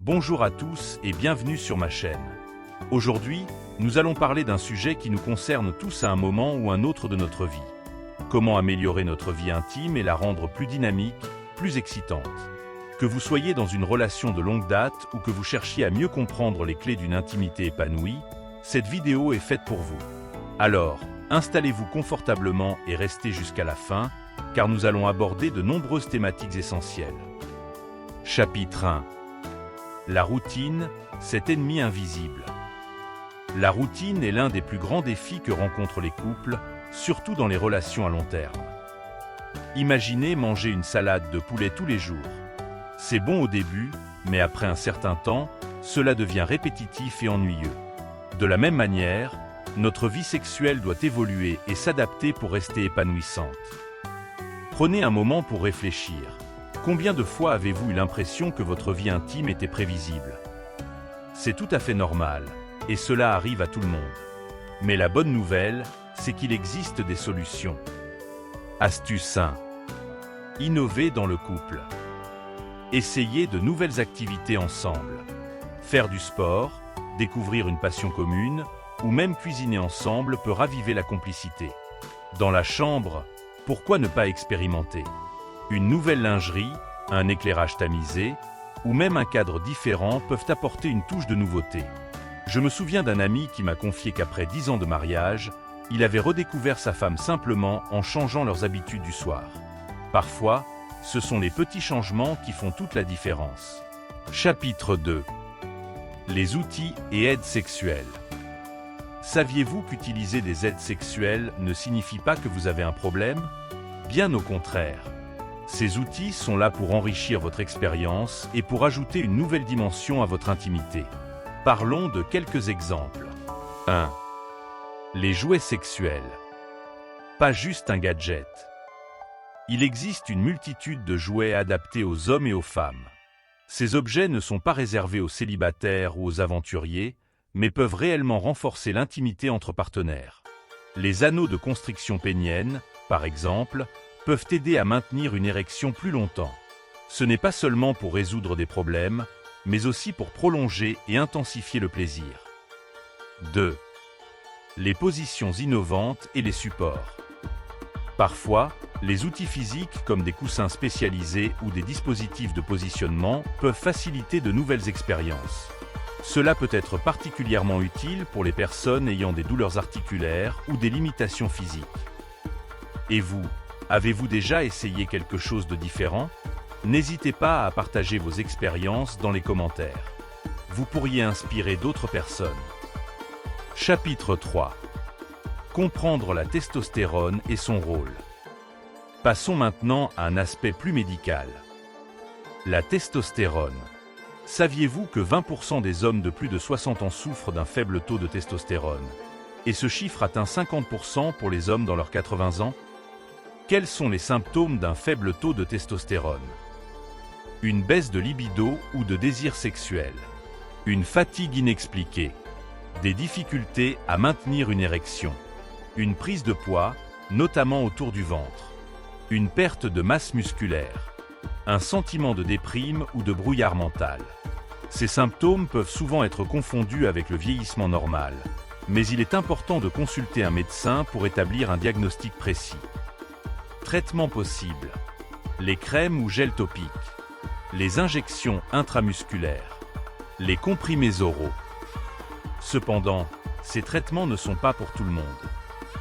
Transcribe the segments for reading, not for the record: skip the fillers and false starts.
Bonjour à tous et bienvenue sur ma chaîne. Aujourd'hui, nous allons parler d'un sujet qui nous concerne tous à un moment ou un autre de notre vie. Comment améliorer notre vie intime et la rendre plus dynamique, plus excitante. Que vous soyez dans une relation de longue date ou que vous cherchiez à mieux comprendre les clés d'une intimité épanouie, cette vidéo est faite pour vous. Alors, installez-vous confortablement et restez jusqu'à la fin, car nous allons aborder de nombreuses thématiques essentielles. Chapitre 1. La routine, cet ennemi invisible. La routine est l'un des plus grands défis que rencontrent les couples, surtout dans les relations à long terme. Imaginez manger une salade de poulet tous les jours. C'est bon au début, mais après un certain temps, cela devient répétitif et ennuyeux. De la même manière, notre vie sexuelle doit évoluer et s'adapter pour rester épanouissante. Prenez un moment pour réfléchir. Combien de fois avez-vous eu l'impression que votre vie intime était prévisible? C'est tout à fait normal, et cela arrive à tout le monde. Mais la bonne nouvelle, c'est qu'il existe des solutions. Astuce 1. Innover dans le couple. Essayez de nouvelles activités ensemble. Faire du sport, découvrir une passion commune, ou même cuisiner ensemble peut raviver la complicité. Dans la chambre, pourquoi ne pas expérimenter? Une nouvelle lingerie, un éclairage tamisé, ou même un cadre différent peuvent apporter une touche de nouveauté. Je me souviens d'un ami qui m'a confié qu'après 10 ans de mariage, il avait redécouvert sa femme simplement en changeant leurs habitudes du soir. Parfois, ce sont les petits changements qui font toute la différence. Chapitre 2. Les outils et aides sexuelles. Saviez-vous qu'utiliser des aides sexuelles ne signifie pas que vous avez un problème? Bien au contraire. Ces outils sont là pour enrichir votre expérience et pour ajouter une nouvelle dimension à votre intimité. Parlons de quelques exemples. 1. Les jouets sexuels. Pas juste un gadget. Il existe une multitude de jouets adaptés aux hommes et aux femmes. Ces objets ne sont pas réservés aux célibataires ou aux aventuriers, mais peuvent réellement renforcer l'intimité entre partenaires. Les anneaux de constriction pénienne, par exemple, peuvent aider à maintenir une érection plus longtemps. Ce n'est pas seulement pour résoudre des problèmes, mais aussi pour prolonger et intensifier le plaisir. 2. Les positions innovantes et les supports. Parfois, les outils physiques comme des coussins spécialisés ou des dispositifs de positionnement peuvent faciliter de nouvelles expériences. Cela peut être particulièrement utile pour les personnes ayant des douleurs articulaires ou des limitations physiques. Et vous, avez-vous déjà essayé quelque chose de différent? N'hésitez pas à partager vos expériences dans les commentaires. Vous pourriez inspirer d'autres personnes. Chapitre 3. Comprendre la testostérone et son rôle. Passons maintenant à un aspect plus médical. La testostérone. Saviez-vous que 20% des hommes de plus de 60 ans souffrent d'un faible taux de testostérone? Et ce chiffre atteint 50% pour les hommes dans leurs 80 ans? Quels sont les symptômes d'un faible taux de testostérone? Une baisse de libido ou de désir sexuel. Une fatigue inexpliquée. Des difficultés à maintenir une érection. Une prise de poids, notamment autour du ventre. Une perte de masse musculaire. Un sentiment de déprime ou de brouillard mental. Ces symptômes peuvent souvent être confondus avec le vieillissement normal, mais il est important de consulter un médecin pour établir un diagnostic précis. Traitements possibles. Les crèmes ou gels topiques. Les injections intramusculaires. Les comprimés oraux. Cependant, ces traitements ne sont pas pour tout le monde.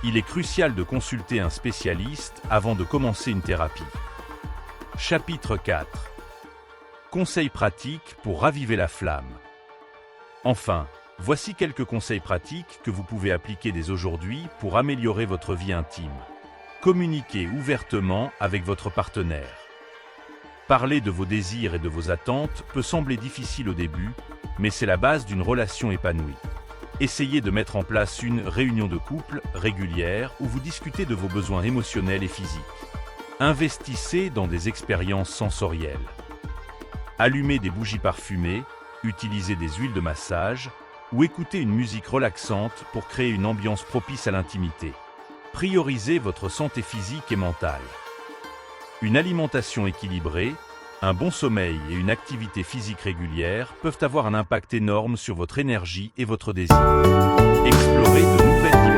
Il est crucial de consulter un spécialiste avant de commencer une thérapie. Chapitre 4. Conseils pratiques pour raviver la flamme. Enfin, voici quelques conseils pratiques que vous pouvez appliquer dès aujourd'hui pour améliorer votre vie intime. Communiquez ouvertement avec votre partenaire. Parler de vos désirs et de vos attentes peut sembler difficile au début, mais c'est la base d'une relation épanouie. Essayez de mettre en place une réunion de couple régulière où vous discutez de vos besoins émotionnels et physiques. Investissez dans des expériences sensorielles. Allumez des bougies parfumées, utilisez des huiles de massage ou écoutez une musique relaxante pour créer une ambiance propice à l'intimité. Priorisez votre santé physique et mentale. Une alimentation équilibrée, Un bon sommeil et une activité physique régulière peuvent avoir un impact énorme sur votre énergie et votre désir. Explorez de nouvelles dimensions.